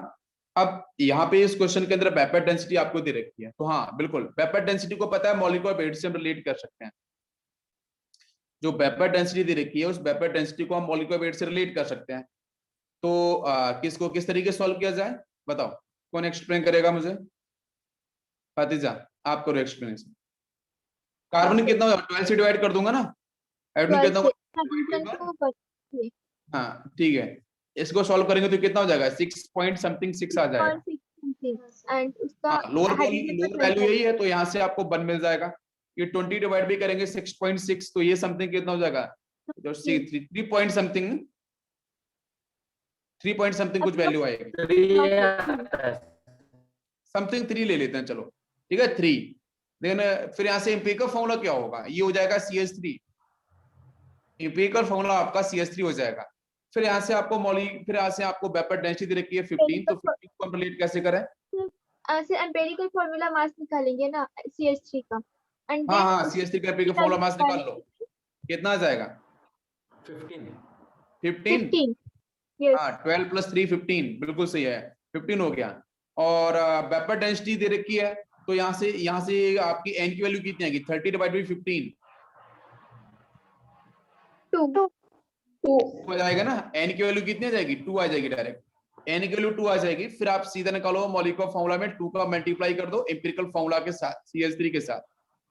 अब यहाँ पे इस क्वेश्चन के अंदर वेपर डेंसिटी आपको दे रखी है, तो हाँ बिल्कुल वेपर डेंसिटी को पता है, मॉलिक्यूलर वेट से हम रिलेट कर सकते हैं। जो वेपर डेंसिटी दे रखी है उस वेपर डेंसिटी को हम मॉलिक्यूलर वेट से रिलेट कर सकते हैं। तो किसको किस तरीके से सॉल्व किया जाए, बताओ कौन एक्सप्लेन करेगा मुझे? फातिजा आप करो एक्सप्लेनेशन। कार्बन कितना होगा, 12 से डिवाइड कर दूंगा ना, हाइड्रोजन 12 कितना से होगा? हाइड्रोजन को 6 हाँ ठीक है, इसको सॉल्व करेंगे तो कितना हो जाएगा, 6 पॉइंट समथिंग 6 आ जाएगा। एंड उसका हाँ लोअर हाइड्रोजन का लोअर 12 वैल्यू है। यही है, तो यहाँ से आपको 1 मिल जाएगा। ये 20 डिवाइड भी करेंगे 6.6, तो ये समथिंग कितना हो जाएगा, जो 3 पॉइंट समथिंग, 3 पॉइंट समथिंग कुछ वैल्यू आएगी, समथिंग 3 ले लेते हैं चलो, ठीक है 3। देन फिर यहाँ से एम्पिरिकल फॉर्मूला क्या होगा, ये हो जाएगा CH3, एम्पिरिकल फॉर्मूला आपका CH3 हो जाएगा। फिर यहाँ से आपको फिर यहाँ से आपको वेपर डेंसिटी दे रखी है 15, तो 15 को हम रिलेट कैसे करें? ऐसे एम्पिरिकल फॉर्मूला मास निकालेंगे ना CH3 का, एंड हाँ देन हाँ CH3 का एम्पिरिकल फॉर्मूला मास निकाल लो, कितना आ जाएगा 15। 15। यस। हाँ 12 + 3 15, बिल्कुल सही है, 15 हो गया। और वेपर डेंसिटी दे रखी है, तो यहाँ से आपकी n की वैल्यू कितनी आएगी, 30 डिवाइड बाई 15 2 2 हो जाएगा ना, n की वैल्यू कितनी आ जाएगी, 2 आ जाएगी डायरेक्ट। n की वैल्यू 2 आ जाएगी, फिर आप सीधा निकालो मॉलिक्यूलर फॉर्मूला में 2 का मल्टीप्लाई कर दो एम्पिरिकल फॉर्मूला के साथ CH3 के साथ,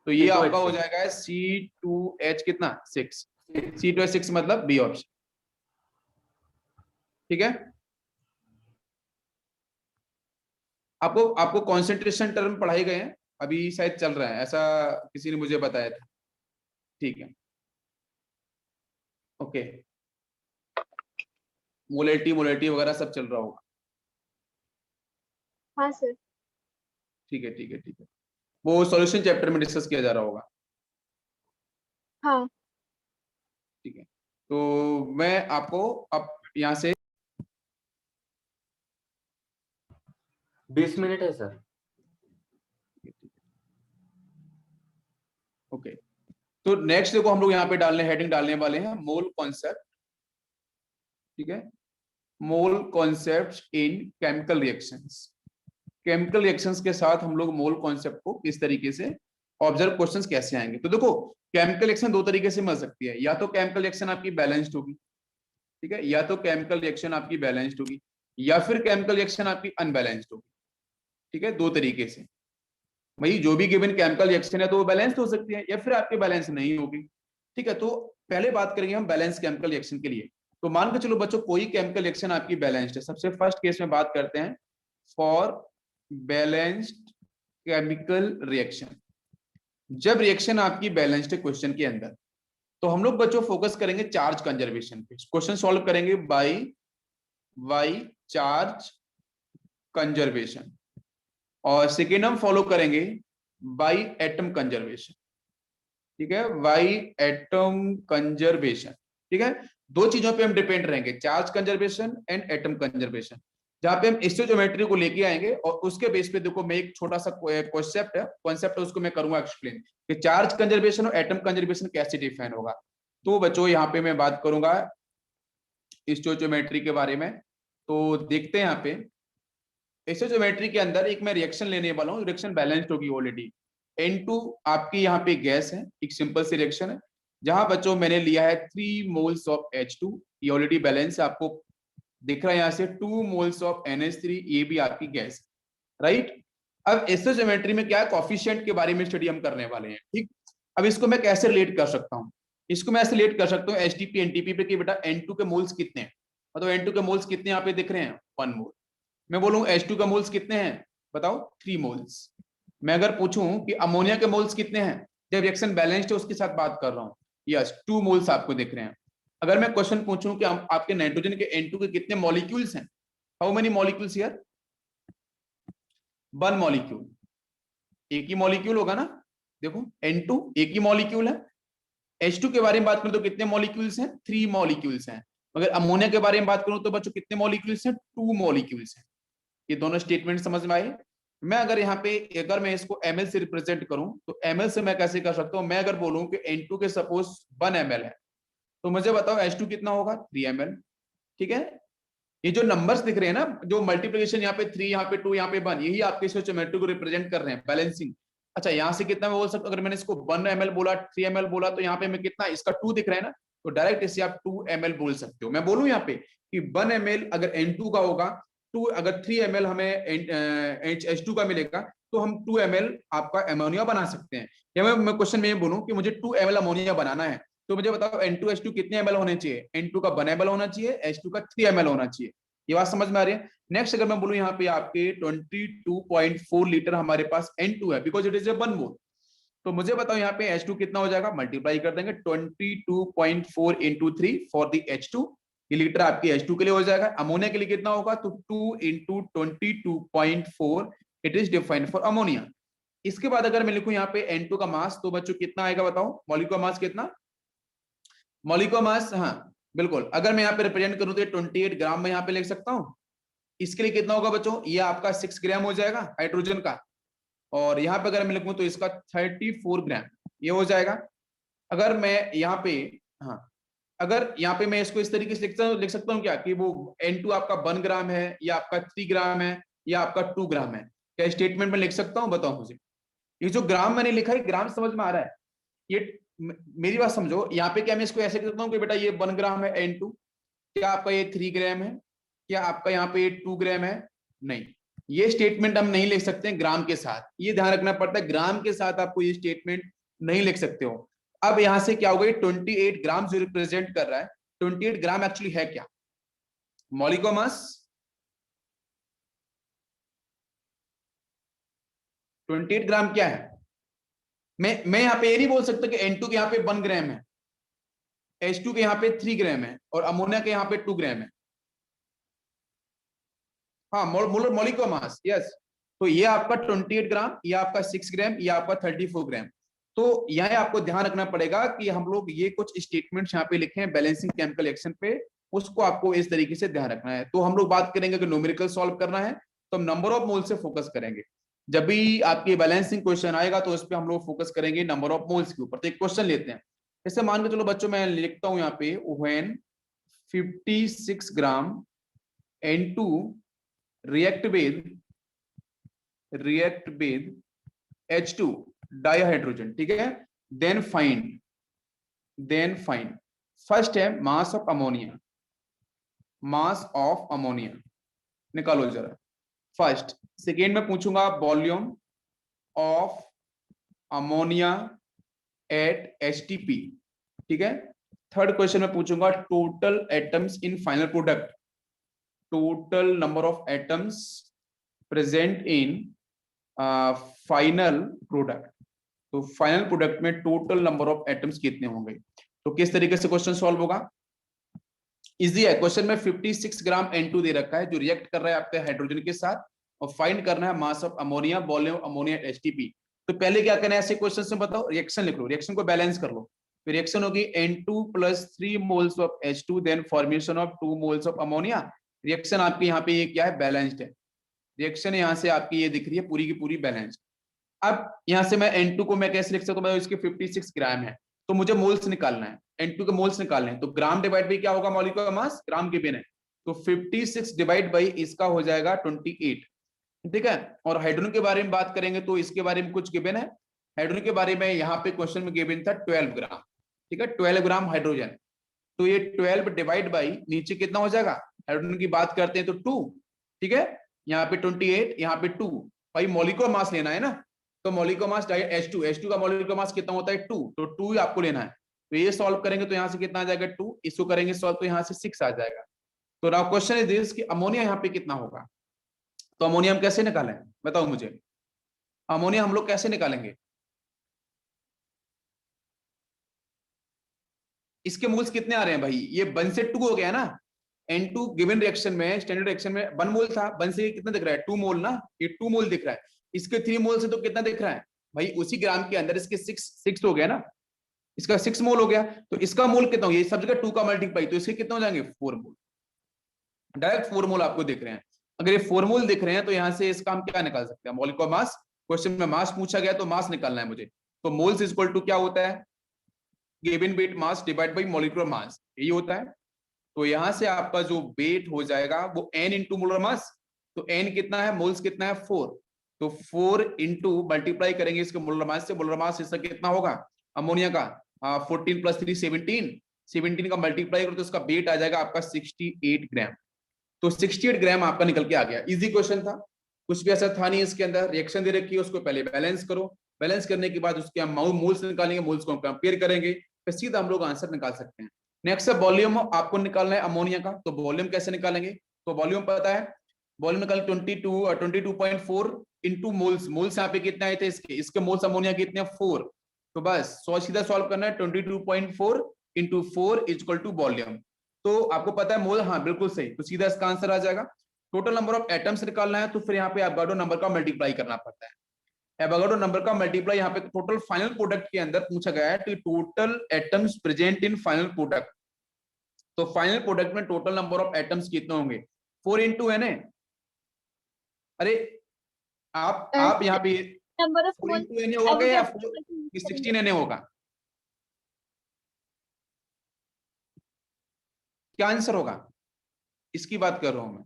तो ये आपका हो जाएगा C2H कितना 6, C2H 6 मतलब बी ऑप्शन। ठीक है, आपको आपको कॉन्सेंट्रेशन टर्म पढ़ाए गए हैं अभी, शायद चल रहा है, ऐसा किसी ने मुझे बताया था। ठीक है, ओके, मोलेटी मोलेटी वगैरह सब चल रहा होगा। हाँ सर। ठीक है ठीक है ठीक है, वो सॉल्यूशन चैप्टर में डिस्कस किया जा रहा होगा। हाँ ठीक है, तो मैं आपको अब यहाँ से 20 मिनट है सर। ओके, तो नेक्स्ट देखो हम लोग यहाँ पे डालने हेडिंग डालने वाले हैं मोल कॉन्सेप्ट। ठीक है, mole concept in chemical reactions. Chemical reactions के साथ हम लोग मोल कॉन्सेप्ट को किस तरीके से ऑब्जर्व क्वेश्चंस कैसे आएंगे। तो देखो केमिकल रिएक्शन दो तरीके से मिल सकती है, या तो केमिकल रिएक्शन आपकी बैलेंस्ड होगी, ठीक है, या तो केमिकल रिएक्शन आपकी बैलेंस्ड होगी, या फिर केमिकल रिएक्शन आपकी अनबैलेंस्ड होगी। ठीक है, दो तरीके से, भाई जो भी गिवन केमिकल रिएक्शन है तो वो बैलेंस्ड हो सकती है या फिर आपकी बैलेंस नहीं होगी। ठीक है, तो पहले बात करेंगे हम बैलेंस केमिकल रिएक्शन के लिए। तो मान के चलो बच्चों कोई केमिकल रिएक्शन आपकी बैलेंस्ड है, सबसे फर्स्ट केस में बात करते हैं फॉर बैलेंस्ड केमिकल रिएक्शन। जब रिएक्शन आपकी बैलेंस्ड है क्वेश्चन के अंदर, तो हम लोग बच्चों फोकस करेंगे चार्ज कंजर्वेशन पे, क्वेश्चन सॉल्व करेंगे बाई चार्ज कंजर्वेशन, और सेकेंड हम फॉलो करेंगे बाई एटम कंजर्वेशन। ठीक है, बाई एटम कंजर्वेशन। ठीक है, दो चीजों पे हम डिपेंड रहेंगे, charge conservation and atom conservation, जहां पे हम स्टोइचियोमेट्री को लेके आएंगे और उसके बेस पे देखो मैं एक छोटा सा कॉन्सेप्ट है उसको मैं करूंगा एक्सप्लेन कि चार्ज कंजर्वेशन और एटम कंजर्वेशन कैसे डिफाइन होगा। तो बच्चों यहाँ पे मैं बात करूंगा स्टोइचियोमेट्री के बारे में। तो देखते हैं यहाँ पे स्टोइचियोमेट्री के अंदर एक मैं रिएक्शन लेने वाला हूँ, रिएक्शन बैलेंस्ड होगी ऑलरेडी। N2 आपकी यहाँ पे गैस है, एक सिंपल सी रिएक्शन है, जहां बच्चों मैंने लिया है 3 मोल्स ऑफ H2, ये ऑलरेडी बैलेंस है, आपको दिख रहा है यहाँ से 2 मोल्स ऑफ NH3, ये भी आपकी गैस, राइट। अब स्टोइचियोमेट्री में क्या है, कोएफिशिएंट के बारे में स्टडी हम करने वाले हैं। ठीक, अब इसको मैं कैसे रिलेट कर सकता हूँ, इसको मैं ऐसे रिलेट कर सकता हूँ HTP NTP पे कि बेटा N2 के मोल्स कितने हैं, मतलब N2 के मोल्स कितने यहाँ पे दिख रहे हैं 1 मोल। मैं बोलूँ H2 के मोल्स कितने हैं, बताओ 3 मोल्स। मैं अगर पूछूं कि अमोनिया के मोल्स कितने हैं, जब रिएक्शन बैलेंस्ड है उसके साथ बात कर रहा हूं, यस 2 मोल्स आपको दिख रहे हैं। अगर मैं क्वेश्चन पूछूं कि आपके नाइट्रोजन के N2 के कितने मॉलिक्यूल्स हैं, how many molecules here, 1 molecule, एक ही मॉलिक्यूल होगा ना, देखो N2 एक ही मॉलिक्यूल है। H2 के बारे में बात करूं तो कितने मॉलिक्यूल्स हैं, 3 मॉलिक्यूल्स हैं। मगर अमोनिया के बारे में बात करूं तो बच्चों कितने मॉलिक्यूल्स हैं, 2 मॉलिक्यूल्स हैं। ये दोनों स्टेटमेंट समझ में आए। मैं अगर यहाँ पे अगर मैं इसको ml से रिप्रेजेंट करूं तो ml से मैं कैसे कर सकता हूं, मैं अगर बोलूं कि N2 के सपोज 1 ml है, तो मुझे बताओ H2 कितना होगा, 3 ml। ठीक है, ये जो नंबर्स दिख रहे हैं ना, जो मल्टीप्लिकेशन यहाँ पे 3 यहाँ पे 2 यहाँ पे 1, यही आपके स्टोइचियोमेट्री को रिप्रेजेंट कर रहे हैं, बैलेंसिंग। अच्छा यहाँ से कितना मैं बोल सकता हूँ, अगर मैंने इसको 1 ml बोला 3 ml बोला, तो यहाँ पे मैं कितना, इसका 2 दिख रहा है ना, तो डायरेक्ट इसे आप 2 ml बोल सकते हो। मैं बोलूं यहाँ पे कि 1 ml अगर N2 का होगा, 2 अगर 3 ml हमें H2 का मिलेगा, तो हम 2 ml आपका अमोनिया बना सकते हैं। या मैं क्वेश्चन में ये बोलूं कि मुझे 2 ml अमोनिया बनाना है, तो मुझे बताओ N2H2 कितने ml होने चाहिए, N2 का 1 ml होना चाहिए, H2 का 3 ml होना चाहिए। ये बात समझ में आ रही है। नेक्स्ट अगर मैं बोलूं यहाँ पे आपके 22.4 लीटर हमारे पास N2 है, बिकॉज इट इज ए 1 मोल, तो मुझे बताओ यहाँ पे H2 कितना हो जाएगा, मल्टीप्लाई कर देंगे 22.4 into 3 फॉर दी H2, ये लीटर आपकी H2 के लिए हो जाएगा। अमोनिया के लिए कितना होगा, तो 2 into 22.4 it is defined for ammonia. इसके बाद अगर मैं लिखूं यहाँ पे N2 का मास, तो बच्चों कितना आएगा बताओ, मॉलिक्यूलर मास कितना, मॉलिक्यूलर मास, हाँ बिल्कुल, अगर मैं यहाँ पे रिप्रेजेंट करूं तो 28 ग्राम में यहाँ पे लिख सकता हूँ। इसके लिए कितना होगा बच्चों, ये आपका 6 ग्राम हो जाएगा हाइड्रोजन का, और यहाँ पे अगर मैं लिखूं तो इसका 34 ग्राम ये हो जाएगा। अगर मैं यहाँ पे, हाँ अगर यहाँ पे मैं इसको इस तरीके से लिख सकता हूँ क्या, कि वो N2 आपका 1 ग्राम है, या आपका 3 ग्राम है, या आपका 2 ग्राम है, क्या स्टेटमेंट में लिख सकता हूँ, बताओ मुझे। ये जो ग्राम मैंने लिखा है, ग्राम समझ में आ रहा है, ये मेरी बात समझो, यहाँ पे क्या मैं इसको ऐसे लिख सकता हूँ कि बेटा ये 1 ग्राम है N2, क्या आपका ये 3 ग्राम है, क्या आपका यहाँ पे 2 ग्राम है? नहीं, ये स्टेटमेंट हम नहीं लिख सकते ग्राम के साथ, ये ध्यान रखना पड़ता है, ग्राम के साथ आपको ये स्टेटमेंट नहीं लिख सकते हो। अब यहां से क्या होगा, 28 ग्राम जो रिप्रेजेंट कर रहा है, 28 ग्राम एक्चुअली है क्या? मॉलिक्यूलर मास 28 ग्राम क्या है? मैं यहाँ पे ये नहीं बोल सकता कि N2 के यहाँ पे 1 ग्राम है, H2 के यहाँ पे 3 ग्राम है और अमोनिया के यहाँ पे 2 ग्राम है। हाँ, मोलर मॉलिक्यूलर मास, यस। तो ये आपका 28 ग्राम, ये आपका 6 ग्राम, ये आपका 34 ग्राम। तो यहाँ आपको ध्यान रखना पड़ेगा कि हम लोग ये कुछ स्टेटमेंट्स यहाँ पे लिखे हैं बैलेंसिंग केमिकल रिएक्शन पे, उसको आपको इस तरीके से ध्यान रखना है। तो हम लोग बात करेंगे कि न्यूमेरिकल सॉल्व करना है तो हम नंबर ऑफ मोल से फोकस करेंगे। जब भी आपके बैलेंसिंग क्वेश्चन आएगा तो इस पे हम लोग फोकस करेंगे नंबर ऑफ मोल्स के ऊपर। तो एक क्वेश्चन लेते हैं, जैसे मान के चलो बच्चों, मैं लिखता हूं यहाँ पे, when 56 gram N2 react with H2 dihydrogen, ठीक है, देन फाइंड फर्स्ट है मास ऑफ अमोनिया, निकालो जरा फर्स्ट। सेकेंड में पूछूंगा volume of ammonia at HTP, ठीक है। थर्ड क्वेश्चन में पूछूंगा total atoms in final product, total number of atoms present in final product. तो फाइनल प्रोडक्ट में टोटल नंबर ऑफ एटम्स कितने होंगे। तो किस तरीके से क्वेश्चन सॉल्व होगा, इजी है। क्वेश्चन में 56 ग्राम N2 दे रखा है जो रिएक्ट कर रहा है आपके हाइड्रोजन के साथ, और फाइंड करना है mass of ammonia, volume ammonia HTP। तो पहले क्या करना है, ऐसे क्वेश्चन से बताओ, रिएक्शन लिख लो, रिएक्शन को बैलेंस कर लो। फिर रिएक्शन होगी N2 + 3 moles of H2 then formation of 2 moles of ammonia. Reaction आपकी यहाँ पे ये क्या है, बैलेंस्ड है। रिएक्शन यहाँ से आपकी ये दिख रही है पूरी की पूरी बैलेंस्ड। अब यहाँ से मैं N2 को मैं कैसे लिख सकता हूँ, इसके 56 ग्राम है तो मुझे मोल्स निकालना है, N2 के मोल्स निकालने हैं। तो ग्राम डिवाइड बाई क्या होगा, मॉलिक्यूलर मास, ग्राम गिवन है, तो 56 डिवाइड बाई इसका हो जाएगा 28, ठीक है। और हाइड्रोजन के बारे में बात करेंगे तो इसके बारे में कुछ गिवन है, हाइड्रोजन के बारे में यहाँ पे क्वेश्चन में गिवन था 12 ग्राम, ठीक है, 12 ग्राम हाइड्रोजन। तो ये 12 डिवाइड बाई नीचे कितना हो जाएगा, हाइड्रोजन की बात करते हैं तो 2, ठीक है, यहाँ पे 28, यहाँ पे 2, भाई मॉलिक्यूलर मास लेना है ना, तो मॉलिक्यूलर मास H2 का मॉलिक्यूलर मास कितना होता है 2, तो 2 ही आपको लेना है। तो ये सॉल्व करेंगे तो यहाँ से कितना आ जाएगा 2, इसको करेंगे सॉल्व तो यहाँ से 6 आ जाएगा। तो नाउ क्वेश्चन इज दिस कि अमोनिया यहाँ पे कितना होगा। तो अमोनिया हम कैसे निकालें, बताओ मुझे, अमोनिया हम लोग कैसे निकालेंगे। इसके मोल्स कितने आ रहे हैं भाई, ये 1 से 2 हो गया ना, N2 गिवन रिएक्शन में, स्टैंडर्ड रिएक्शन में 1 मोल था, 1 से कितना दिख रहा है 2 मोल ना, ये 2 मोल दिख रहा है। इसके 3 मोल से तो कितना दिख रहा है भाई, उसी ग्राम के अंदर इसके 6 हो गया ना, इसका 6 मोल हो गया। तो इसका मोल कितना हो, ये सब जगह 2 का मल्टीप्लाई, तो इसके कितना हो जाएंगे 4 मोल, डायरेक्ट 4 मोल आपको दिख रहे हैं। अगर ये 4 मोल दिख रहे हैं तो यहाँ से इसका हम क्या निकाल सकते हैं, मॉलिक्यूलर मास। क्वेश्चन में मास पूछा गया तो मास निकालना है मुझे, तो मोल्स इक्वल टू क्या होता है, given weight mass divide by molecular mass, यही होता है। तो यहां से आपका जो वेट हो जाएगा वो n इंटू मोलर मास, तो n कितना है, मोल्स कितना है 4, तो 4 इंटू मल्टीप्लाई करेंगे इसके मोलर मास से, मोलर मास इसका कितना होगा अमोनिया का, 14 + 3 17 का मल्टीप्लाई करो तो इसका वेट आ जाएगा आपका 68 ग्राम। तो 68 ग्राम आपका निकल के आ गया। इजी क्वेश्चन था, कुछ भी ऐसा था नहीं इसके अंदर। रिएक्शन दे रखी है, उसको पहले बैलेंस करो, बैलेंस करने के बाद उसके हम मोल्स निकालेंगे, मोल्स को हम कंपेयर करेंगे, फिर सीधा हम लोग आंसर निकाल सकते हैं। नेक्स्ट है वॉल्यूम, आपको निकालना है अमोनिया का, तो वॉल्यूम कैसे निकालेंगे, तो वॉल्यूम पता है, वॉल्यूम निकाल 22.4 इंटू मोल्स, मोल्स यहाँ पे कितने आए थे इसके मोल्स अमोनिया कितने 4, तो बस सीधा सॉल्व करना है, 22.4 इंटू 4 इक्वल टू वॉल्यूम। तो आपको पता है मोल, हाँ बिल्कुल सही, तो सीधा इसका आंसर आ जाएगा। टोटल नंबर ऑफ एटम्स निकालना है तो फिर यहाँ पे एवोगाड्रो नंबर का मल्टीप्लाई करना पड़ता है, एवोगाड्रो नंबर का मल्टीप्लाई यहाँ पे टोटल फाइनल प्रोडक्ट के अंदर पूछा गया है, total atoms present in final product. तो फाइनल प्रोडक्ट में टोटल नंबर ऑफ एटम्स कितने होंगे, 4 इंटू एन, अरे आप यहाँ पे number of 4 mole into n होगा या 16 एन होगा, क्या आंसर होगा, इसकी बात कर रहा हूं मैं।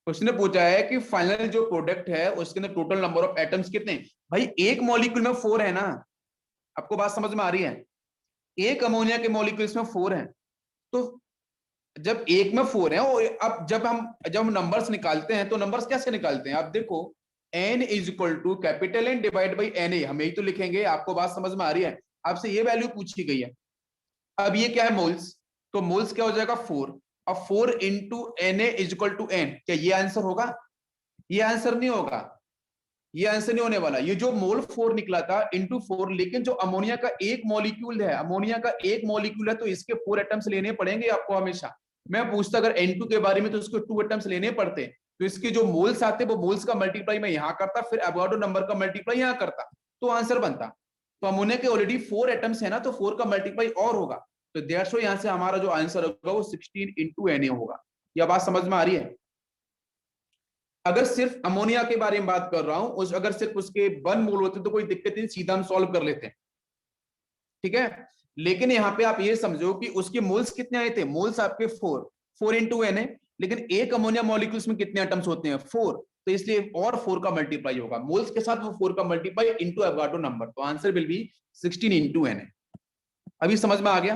उसने पूछा है कि फाइनल जो प्रोडक्ट है उसके अंदर टोटल नंबर ऑफ एटम्स कितने, भाई एक मॉलिक्यूल में 4 है ना, आपको बात समझ में आ रही है, एक अमोनिया के मॉलिक्यूल्स में 4 हैं, तो जब एक में 4 है, और अब जब हम नंबर्स निकालते हैं तो नंबर्स कैसे निकालते हैं आप देखो, n is equal to capital N divide by NA, हम यही तो लिखेंगे। आपको बात समझ में आ रही है? आपसे ये वैल्यू पूछी गई है। अब ये क्या है, मोल्स, तो मोल्स क्या हो जाएगा 4। अब 4 into NA is equal to n, क्या ये आंसर होगा? ये आंसर नहीं होगा, ये आंसर नहीं होने वाला। ये जो मोल 4 निकला था इंटू 4, लेकिन जो अमोनिया का एक मॉलिक्यूल है, अमोनिया का एक मॉलिक्यूल है, तो इसके 4 एटम्स लेने पड़ेंगे आपको हमेशा। मैं पूछता अगर N2 के बारे में तो उसको 2 एटम्स लेने पड़ते, तो इसके जो मोल्स आते वो मोल्स का मल्टीप्लाई मैं यहां करता, फिर एवोगाड्रो नंबर का मल्टीप्लाई यहां करता, तो आंसर बनता। तो अमोनिया के ऑलरेडी 4 एटम्स है ना, तो 4 का मल्टीप्लाई और होगा, तो दैट्स व्हाई यहां से हमारा जो आंसर होगा वो 16 इंटू Na होगा। यह बात समझ में आ रही है? अगर सिर्फ अमोनिया के बारे में बात कर रहा हूं, अगर सिर्फ उसके 1 मोल होते तो कोई दिक्कत नहीं, सीधा हम सॉल्व कर लेते हैं, ठीक है। लेकिन यहाँ पे आप ये समझो कि उसके मोल्स कितने आए थे, मोल्स आपके 4 इंटू एन है, लेकिन एक अमोनिया मॉलिक्यूल्स में कितने एटम्स होते हैं 4, तो इसलिए और 4 का मल्टीप्लाई होगा, मोल्स के साथ वो 4 का मल्टीप्लाई इंटू एवोगाड्रो नंबर, तो answer will be 16 into n. अभी समझ में आ गया?